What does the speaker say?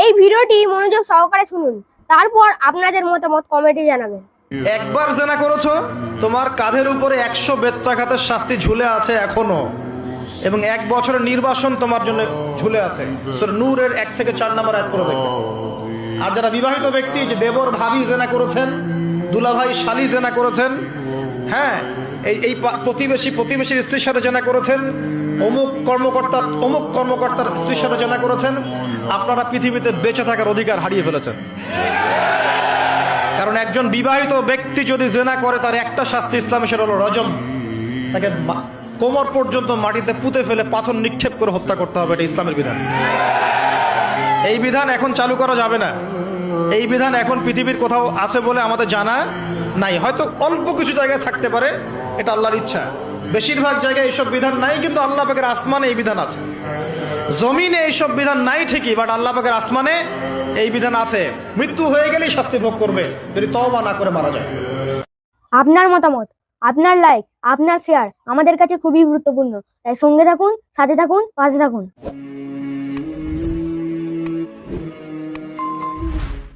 এই ভিডিওটি মনোযোগ সহকারে শুনুন, তারপর আপনাদের মতামত কমেন্টে জানাবেন। একবার জেনা করেছো, তোমার কাঁধের উপরে 100 বেত্রাঘাতের শাস্তি ঝুলে আছে এখনো, এবং 1 বছরের নির্বাসন তোমার জন্য ঝুলে আছে। সূরা নূরের 1 থেকে 4 নম্বর আয়াত পড়ে দেখবেন। আর যারা বিবাহিত ব্যক্তি, যে দেবর ভাবি জেনা করেছেন, দুলাভাই শালি জেনা করেছেন, হ্যাঁ, এই প্রতিবেশীর স্ত্রীর সাথে জেনা করেছেন, অমুক কর্মকর্তার স্ত্রীর সাথে জেনা করেছেন, আপনারা পৃথিবীতে বেঁচে থাকার অধিকার হারিয়ে ফেলেছেন। কারণ একজন বিবাহিত ব্যক্তি যদি জেনা করে, তার একটা শাস্তি ইসলামে, সেটা হলো রজম। তাকে কোমর পর্যন্ত মাটিতে পুঁতে ফেলে পাথর নিক্ষেপ করে হত্যা করতে হবে। এটা ইসলামের বিধান। এই বিধান এখন চালু করা যাবে না। এই বিধান এখন পৃথিবীর কোথাও আছে বলে আমাদের জানা নাই। হয়তো অল্প কিছু জায়গায় থাকতে পারে, এটা আল্লাহর ইচ্ছা। বেশিরভাগ জায়গায় এইসব বিধান নাই, কিন্তু আল্লাহ পাকের আসমানে এই বিধান আছে। জমিনে এইসব বিধান নাই ঠিকই, বাট আল্লাহ পাকের আসমানে এই বিধান আছে। মৃত্যু হয়ে গেলেই শাস্তি ভোগ করবে যদি তওবা না করে মারা যায়। আপনার মতামত, আপনার লাইক, আপনার শেয়ার আমাদের কাছে খুবই গুরুত্বপূর্ণ। তাই সঙ্গে থাকুন, সাথে থাকুন, পাশে থাকুন।